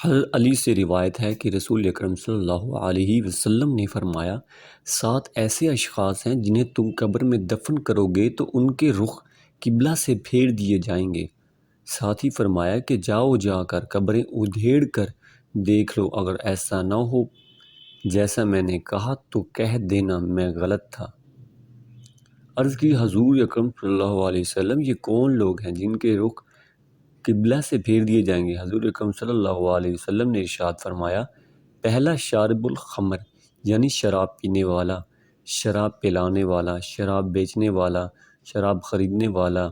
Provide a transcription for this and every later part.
حضرت علی سے روایت ہے کہ رسول اکرم صلی اللہ علیہ وسلم نے فرمایا، 7 ایسے اشخاص ہیں جنہیں تم قبر میں دفن کرو گے تو ان کے رخ قبلہ سے پھیر دیے جائیں گے۔ ساتھ ہی فرمایا کہ جا کر قبریں ادھیڑ کر دیکھ لو، اگر ایسا نہ ہو جیسا میں نے کہا تو کہہ دینا میں غلط تھا۔ عرض کی حضور اکرم صلی اللہ علیہ وسلم، یہ کون لوگ ہیں جن کے رخ قبلہ سے پھیر دیے جائیں گے؟ حضور اکرم صلی اللہ علیہ وسلم نے ارشاد فرمایا، پہلا شارب الخمر یعنی شراب پینے والا، شراب پلانے والا، شراب بیچنے والا، شراب خریدنے والا،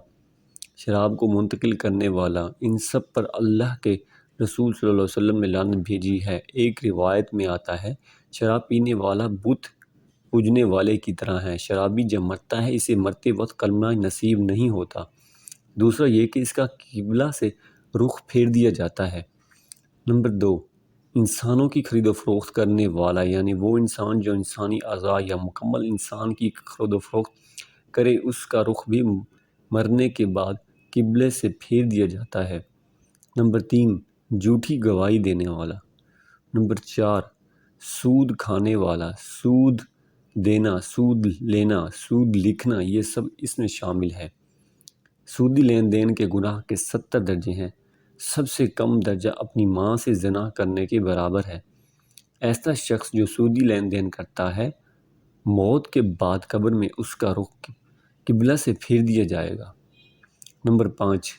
شراب کو منتقل کرنے والا، ان سب پر اللہ کے رسول صلی اللہ علیہ وسلم نے لعنت بھیجی ہے۔ ایک روایت میں آتا ہے، شراب پینے والا بت پوجنے والے کی طرح ہے، شرابی جب مرتا ہے اسے مرتے وقت کلمہ نصیب نہیں ہوتا۔ دوسرا یہ کہ اس کا قبلہ سے رخ پھیر دیا جاتا ہے۔ نمبر 2، انسانوں کی خرید و فروخت کرنے والا، یعنی وہ انسان جو انسانی اعضاء یا مکمل انسان کی خرید و فروخت کرے، اس کا رخ بھی مرنے کے بعد قبلے سے پھیر دیا جاتا ہے۔ نمبر 3، جھوٹی گواہی دینے والا۔ نمبر 4، سود کھانے والا، سود دینا، سود لینا، سود لکھنا، یہ سب اس میں شامل ہے۔ سودی لین دین کے گناہ کے 70 درجے ہیں، سب سے کم درجہ اپنی ماں سے زنا کرنے کے برابر ہے۔ ایسا شخص جو سودی لین دین کرتا ہے، موت کے بعد قبر میں اس کا رخ قبلہ سے پھیر دیا جائے گا۔ نمبر 5،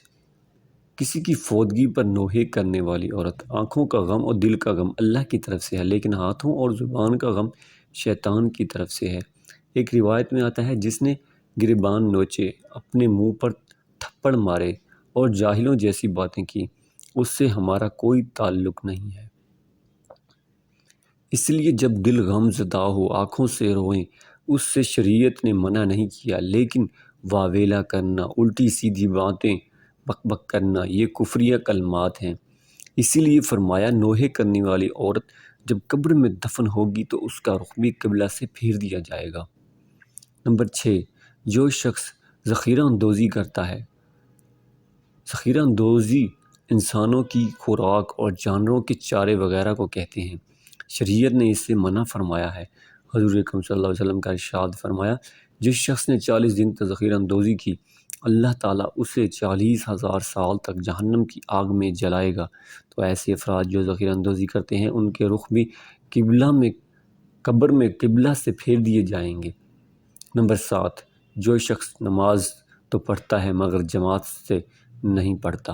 کسی کی فوتگی پر نوحے کرنے والی عورت۔ آنکھوں کا غم اور دل کا غم اللہ کی طرف سے ہے، لیکن ہاتھوں اور زبان کا غم شیطان کی طرف سے ہے۔ ایک روایت میں آتا ہے، جس نے گریبان نوچے، اپنے منہ پر تھپڑ مارے اور جاہلوں جیسی باتیں کی، اس سے ہمارا کوئی تعلق نہیں ہے۔ اس لیے جب دل غم زدہ ہو، آنکھوں سے روئیں، اس سے شریعت نے منع نہیں کیا، لیکن واویلا کرنا، الٹی سیدھی باتیں بک بک کرنا، یہ کفریہ کلمات ہیں۔ اسی لیے فرمایا، نوحے کرنے والی عورت جب قبر میں دفن ہوگی تو اس کا رخ بھی قبلہ سے پھیر دیا جائے گا۔ نمبر 6، جو شخص ذخیرہ اندوزی کرتا ہے۔ ذخیرہ اندوزی انسانوں کی خوراک اور جانوروں کے چارے وغیرہ کو کہتے ہیں۔ شریعت نے اس سے منع فرمایا ہے۔ حضور اکرم صلی اللہ علیہ وسلم کا ارشاد فرمایا، جس شخص نے 40 دن تک ذخیرہ اندوزی کی، اللہ تعالیٰ اسے 40,000 سال تک جہنم کی آگ میں جلائے گا۔ تو ایسے افراد جو ذخیرہ اندوزی کرتے ہیں، ان کے رخ بھی قبر میں قبلہ سے پھیر دیے جائیں گے۔ نمبر 7، جو شخص نماز تو پڑھتا ہے مگر جماعت سے نہیں پڑھتا۔